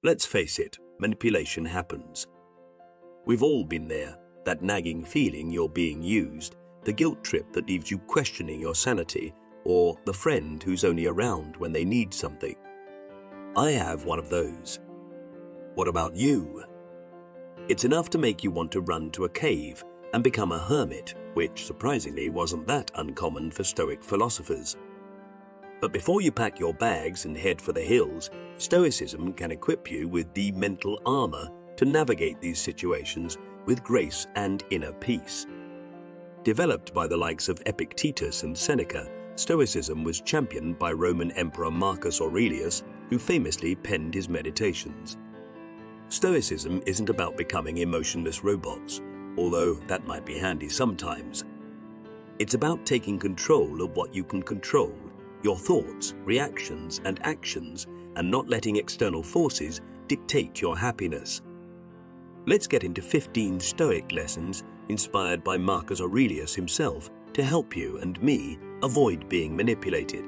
Let's face it, manipulation happens. We've all been there, that nagging feeling you're being used, the guilt trip that leaves you questioning your sanity, or the friend who's only around when they need something. I have one of those. What about you? It's enough to make you want to run to a cave and become a hermit, which surprisingly wasn't that uncommon for Stoic philosophers. But before you pack your bags and head for the hills, Stoicism can equip you with the mental armor to navigate these situations with grace and inner peace. Developed by the likes of Epictetus and Seneca, Stoicism was championed by Roman Emperor Marcus Aurelius, who famously penned his Meditations. Stoicism isn't about becoming emotionless robots, although that might be handy sometimes. It's about taking control of what you can control, your thoughts, reactions, and actions, and not letting external forces dictate your happiness. Let's get into 15 Stoic lessons inspired by Marcus Aurelius himself to help you and me avoid being manipulated.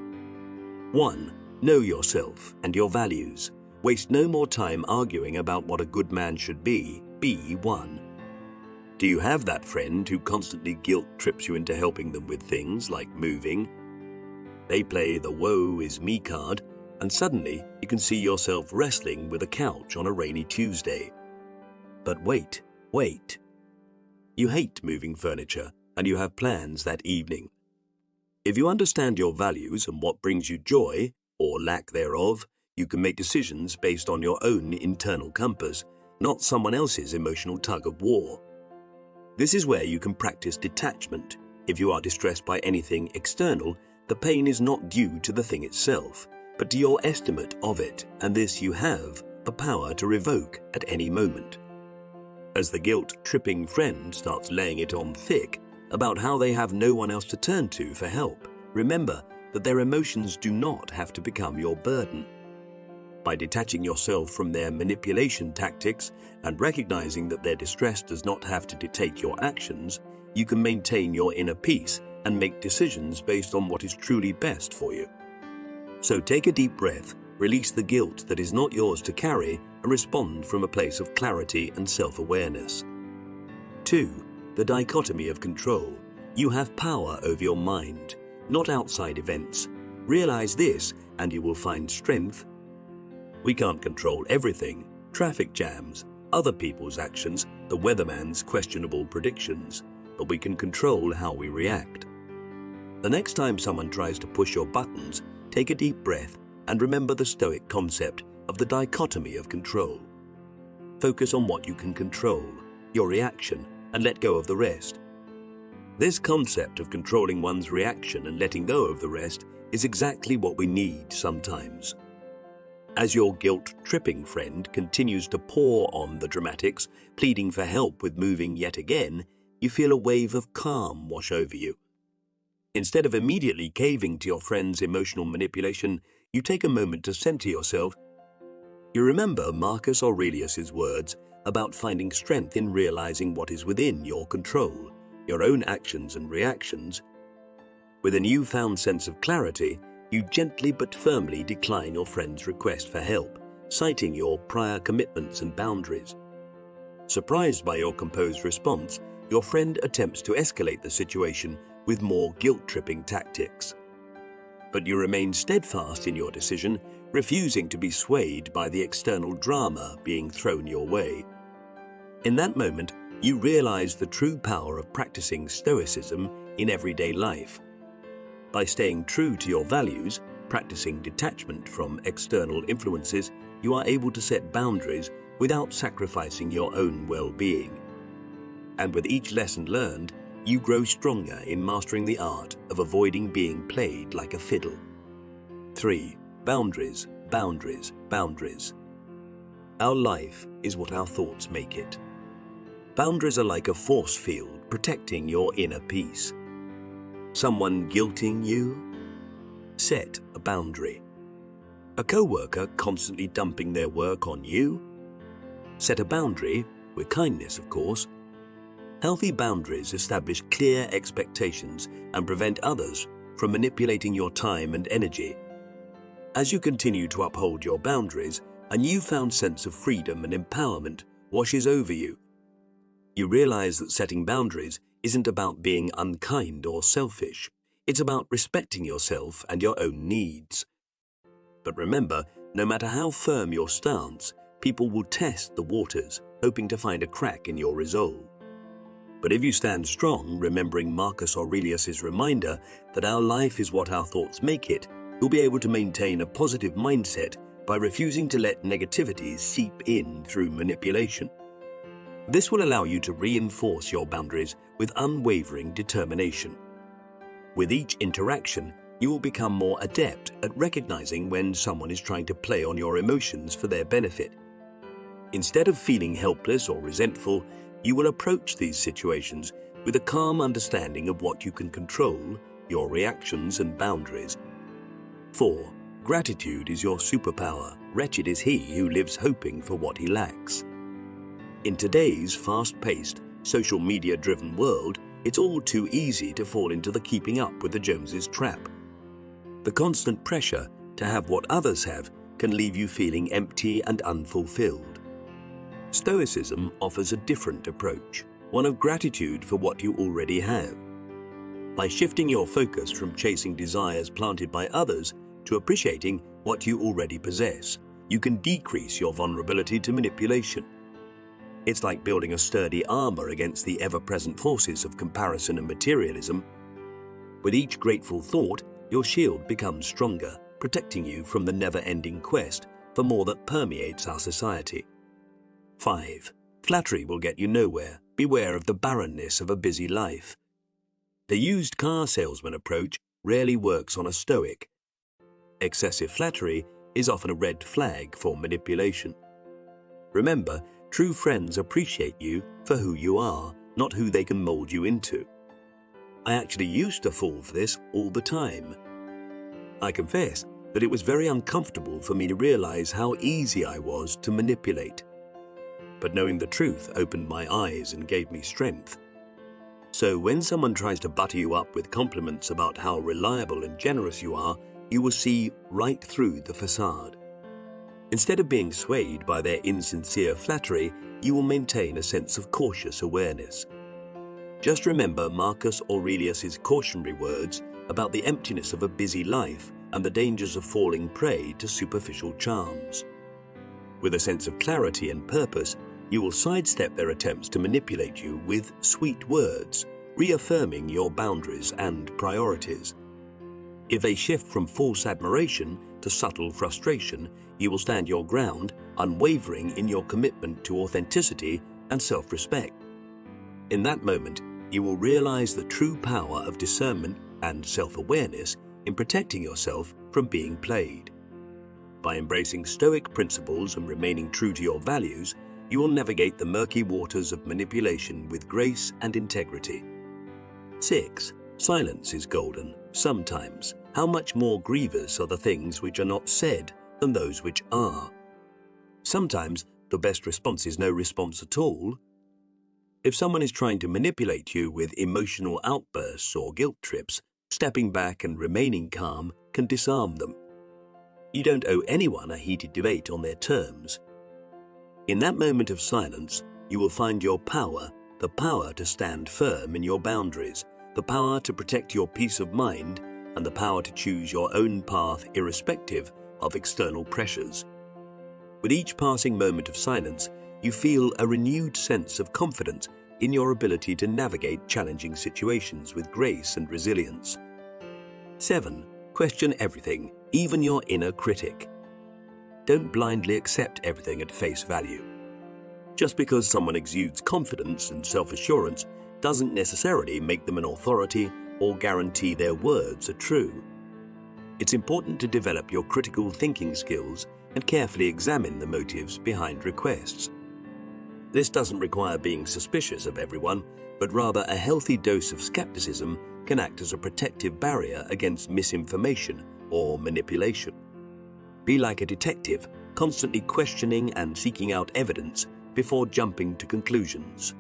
1. Know yourself and your values. Waste no more time arguing about what a good man should be. Be one. Do you have that friend who constantly guilt trips you into helping them with things like moving? They play the woe is me card, and suddenly you can see yourself wrestling with a couch on a rainy Tuesday. But wait. You hate moving furniture, and you have plans that evening. If you understand your values and what brings you joy, or lack thereof, you can make decisions based on your own internal compass, not someone else's emotional tug of war. This is where you can practice detachment. If you are distressed by anything external, the pain is not due to the thing itself, but to your estimate of it, and this you have the power to revoke at any moment. As the guilt-tripping friend starts laying it on thick about how they have no one else to turn to for help, remember that their emotions do not have to become your burden. By detaching yourself from their manipulation tactics and recognizing that their distress does not have to dictate your actions, you can maintain your inner peace and make decisions based on what is truly best for you. So take a deep breath, release the guilt that is not yours to carry, and respond from a place of clarity and self-awareness. 2. The dichotomy of control. You have power over your mind, not outside events. Realize this and you will find strength. We can't control everything: traffic jams, other people's actions, the weatherman's questionable predictions, but we can control how we react. The next time someone tries to push your buttons, take a deep breath and remember the Stoic concept of the dichotomy of control. Focus on what you can control, your reaction, and let go of the rest. This concept of controlling one's reaction and letting go of the rest is exactly what we need sometimes. As your guilt-tripping friend continues to pour on the dramatics, pleading for help with moving yet again, you feel a wave of calm wash over you. Instead of immediately caving to your friend's emotional manipulation, you take a moment to center yourself. You remember Marcus Aurelius' words about finding strength in realizing what is within your control, your own actions and reactions. With a newfound sense of clarity, you gently but firmly decline your friend's request for help, citing your prior commitments and boundaries. Surprised by your composed response, your friend attempts to escalate the situation with more guilt-tripping tactics. But you remain steadfast in your decision, refusing to be swayed by the external drama being thrown your way. In that moment, you realize the true power of practicing Stoicism in everyday life. By staying true to your values, practicing detachment from external influences, you are able to set boundaries without sacrificing your own well-being. And with each lesson learned, you grow stronger in mastering the art of avoiding being played like a fiddle. 3. Boundaries, boundaries, boundaries. Our life is what our thoughts make it. Boundaries are like a force field protecting your inner peace. Someone guilting you? Set a boundary. A coworker constantly dumping their work on you? Set a boundary, with kindness of course. Healthy boundaries establish clear expectations and prevent others from manipulating your time and energy. As you continue to uphold your boundaries, a newfound sense of freedom and empowerment washes over you. You realize that setting boundaries isn't about being unkind or selfish. It's about respecting yourself and your own needs. But remember, no matter how firm your stance, people will test the waters, hoping to find a crack in your resolve. But if you stand strong, remembering Marcus Aurelius' reminder that our life is what our thoughts make it, you'll be able to maintain a positive mindset by refusing to let negativity seep in through manipulation. This will allow you to reinforce your boundaries with unwavering determination. With each interaction, you will become more adept at recognizing when someone is trying to play on your emotions for their benefit. Instead of feeling helpless or resentful, you will approach these situations with a calm understanding of what you can control, your reactions and boundaries. 4. Gratitude is your superpower. Wretched is he who lives hoping for what he lacks. In today's fast-paced, social media-driven world, it's all too easy to fall into the keeping up with the Joneses trap. The constant pressure to have what others have can leave you feeling empty and unfulfilled. Stoicism offers a different approach, one of gratitude for what you already have. By shifting your focus from chasing desires planted by others to appreciating what you already possess, you can decrease your vulnerability to manipulation. It's like building a sturdy armor against the ever-present forces of comparison and materialism. With each grateful thought, your shield becomes stronger, protecting you from the never-ending quest for more that permeates our society. 5. Flattery will get you nowhere. Beware of the barrenness of a busy life. The used car salesman approach rarely works on a Stoic. Excessive flattery is often a red flag for manipulation. Remember, true friends appreciate you for who you are, not who they can mold you into. I actually used to fall for this all the time. I confess that it was very uncomfortable for me to realize how easy I was to manipulate. But knowing the truth opened my eyes and gave me strength. So when someone tries to butter you up with compliments about how reliable and generous you are, you will see right through the facade. Instead of being swayed by their insincere flattery, you will maintain a sense of cautious awareness. Just remember Marcus Aurelius' cautionary words about the emptiness of a busy life and the dangers of falling prey to superficial charms. With a sense of clarity and purpose, you will sidestep their attempts to manipulate you with sweet words, reaffirming your boundaries and priorities. If they shift from false admiration to subtle frustration, you will stand your ground, unwavering in your commitment to authenticity and self-respect. In that moment, you will realize the true power of discernment and self-awareness in protecting yourself from being played. By embracing Stoic principles and remaining true to your values, you will navigate the murky waters of manipulation with grace and integrity. 6. Silence is golden. Sometimes, how much more grievous are the things which are not said than those which are? Sometimes, the best response is no response at all. If someone is trying to manipulate you with emotional outbursts or guilt trips, stepping back and remaining calm can disarm them. You don't owe anyone a heated debate on their terms. In that moment of silence, you will find your power, the power to stand firm in your boundaries, the power to protect your peace of mind, and the power to choose your own path irrespective of external pressures. With each passing moment of silence, you feel a renewed sense of confidence in your ability to navigate challenging situations with grace and resilience. 7. Question everything, even your inner critic. Don't blindly accept everything at face value. Just because someone exudes confidence and self-assurance doesn't necessarily make them an authority or guarantee their words are true. It's important to develop your critical thinking skills and carefully examine the motives behind requests. This doesn't require being suspicious of everyone, but rather a healthy dose of skepticism can act as a protective barrier against misinformation or manipulation. Be like a detective, constantly questioning and seeking out evidence before jumping to conclusions.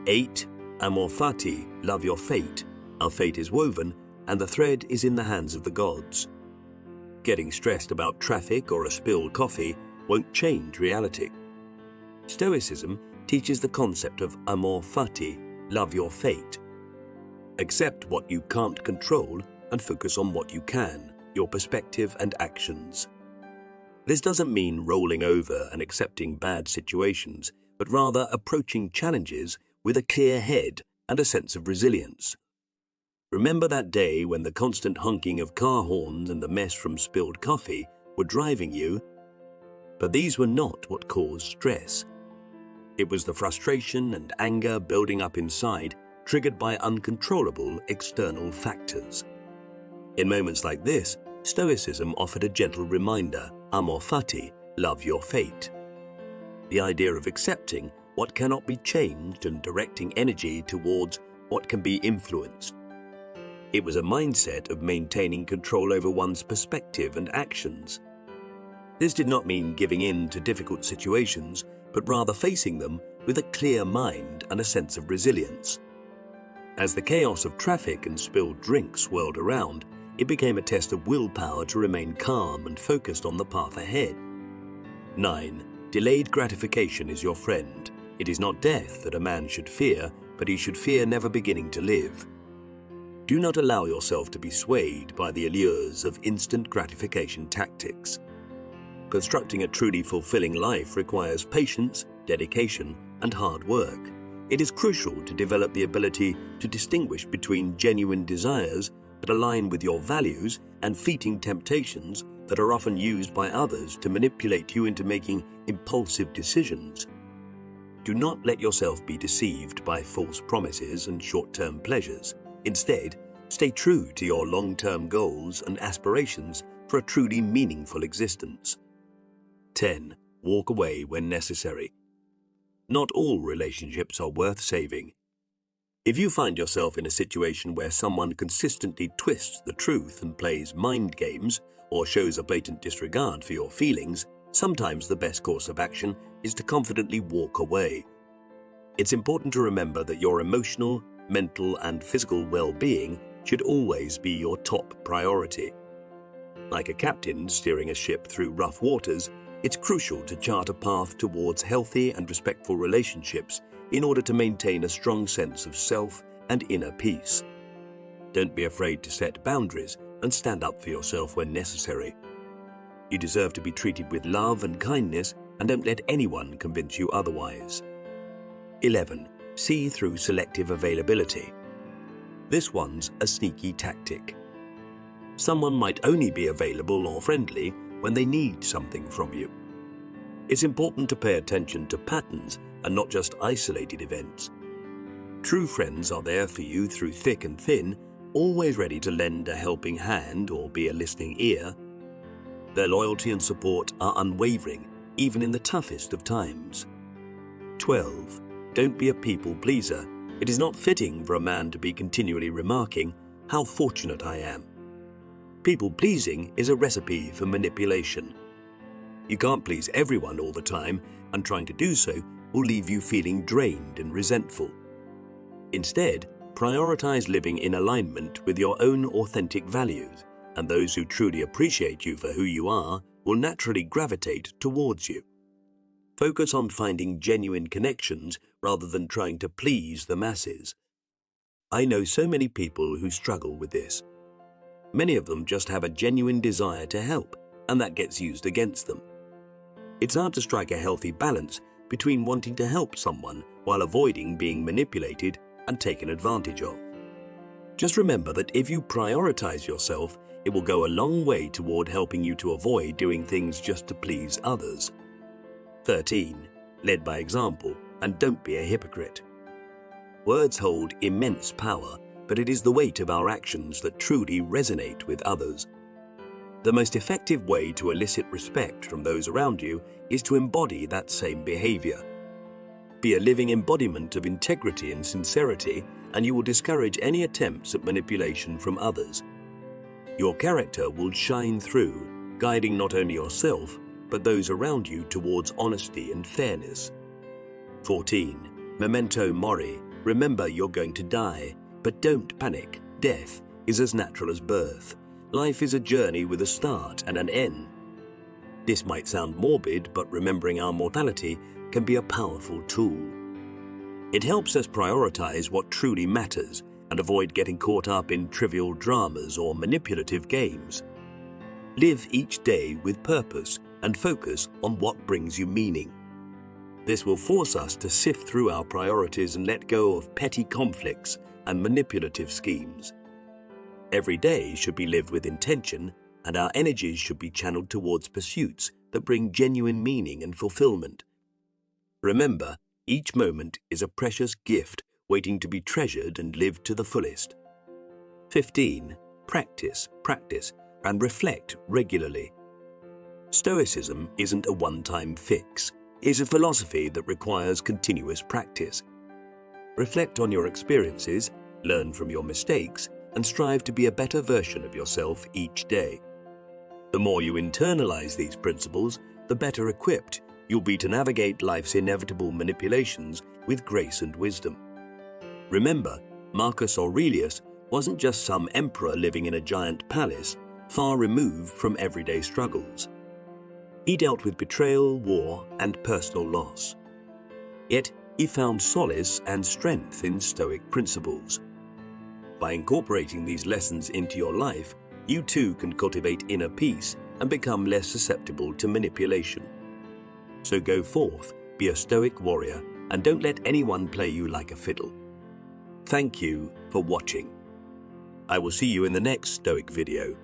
8. Amor fati, love your fate. Our fate is woven, and the thread is in the hands of the gods. Getting stressed about traffic or a spilled coffee won't change reality. Stoicism teaches the concept of Amor fati, love your fate. Accept what you can't control and focus on what you can, your perspective and actions. This doesn't mean rolling over and accepting bad situations, but rather approaching challenges with a clear head and a sense of resilience. Remember that day when the constant honking of car horns and the mess from spilled coffee were driving you? But these were not what caused stress. It was the frustration and anger building up inside, triggered by uncontrollable external factors. In moments like this, Stoicism offered a gentle reminder, Amor fati, love your fate. The idea of accepting what cannot be changed and directing energy towards what can be influenced. It was a mindset of maintaining control over one's perspective and actions. This did not mean giving in to difficult situations, but rather facing them with a clear mind and a sense of resilience. As the chaos of traffic and spilled drinks swirled around, it became a test of willpower to remain calm and focused on the path ahead. 9. Delayed gratification is your friend. It is not death that a man should fear, but he should fear never beginning to live. Do not allow yourself to be swayed by the allures of instant gratification tactics. Constructing a truly fulfilling life requires patience, dedication, and hard work. It is crucial to develop the ability to distinguish between genuine desires that align with your values and fleeting temptations that are often used by others to manipulate you into making impulsive decisions. Do not let yourself be deceived by false promises and short-term pleasures. Instead, stay true to your long-term goals and aspirations for a truly meaningful existence. 10. Walk away when necessary. Not all relationships are worth saving. If you find yourself in a situation where someone consistently twists the truth and plays mind games or shows a blatant disregard for your feelings, sometimes the best course of action is to confidently walk away. It's important to remember that your emotional, mental, and physical well-being should always be your top priority. Like a captain steering a ship through rough waters, it's crucial to chart a path towards healthy and respectful relationships in order to maintain a strong sense of self and inner peace. Don't be afraid to set boundaries and stand up for yourself when necessary. You deserve to be treated with love and kindness, and don't let anyone convince you otherwise. 11. See through selective availability. This one's a sneaky tactic. Someone might only be available or friendly when they need something from you. It's important to pay attention to patterns and not just isolated events. True friends are there for you through thick and thin, always ready to lend a helping hand or be a listening ear. Their loyalty and support are unwavering, even in the toughest of times. 12. Don't be a people pleaser. It is not fitting for a man to be continually remarking, "How fortunate I am." People-pleasing is a recipe for manipulation. You can't please everyone all the time, and trying to do so will leave you feeling drained and resentful. Instead, prioritize living in alignment with your own authentic values, and those who truly appreciate you for who you are will naturally gravitate towards you. Focus on finding genuine connections rather than trying to please the masses. I know so many people who struggle with this. Many of them just have a genuine desire to help, and that gets used against them. It's hard to strike a healthy balance between wanting to help someone while avoiding being manipulated and taken advantage of. Just remember that if you prioritize yourself, it will go a long way toward helping you to avoid doing things just to please others. 13. Lead by example, and don't be a hypocrite. Words hold immense power, but it is the weight of our actions that truly resonate with others. The most effective way to elicit respect from those around you is to embody that same behavior. Be a living embodiment of integrity and sincerity, and you will discourage any attempts at manipulation from others. Your character will shine through, guiding not only yourself, but those around you towards honesty and fairness. 14. Memento mori. Remember you're going to die, but don't panic. Death is as natural as birth. Life is a journey with a start and an end. This might sound morbid, but remembering our mortality can be a powerful tool. It helps us prioritize what truly matters and avoid getting caught up in trivial dramas or manipulative games. Live each day with purpose and focus on what brings you meaning. This will force us to sift through our priorities and let go of petty conflicts and manipulative schemes. Every day should be lived with intention, and our energies should be channeled towards pursuits that bring genuine meaning and fulfillment. Remember, each moment is a precious gift waiting to be treasured and lived to the fullest. 15. Practice, and reflect regularly. Stoicism isn't a one-time fix. It's a philosophy that requires continuous practice. Reflect on your experiences, learn from your mistakes, and strive to be a better version of yourself each day. The more you internalize these principles, the better equipped you'll be to navigate life's inevitable manipulations with grace and wisdom. Remember, Marcus Aurelius wasn't just some emperor living in a giant palace, far removed from everyday struggles. He dealt with betrayal, war, and personal loss. Yet, he found solace and strength in Stoic principles. By incorporating these lessons into your life, you too can cultivate inner peace and become less susceptible to manipulation. So go forth, be a Stoic warrior, and don't let anyone play you like a fiddle. Thank you for watching. I will see you in the next Stoic video.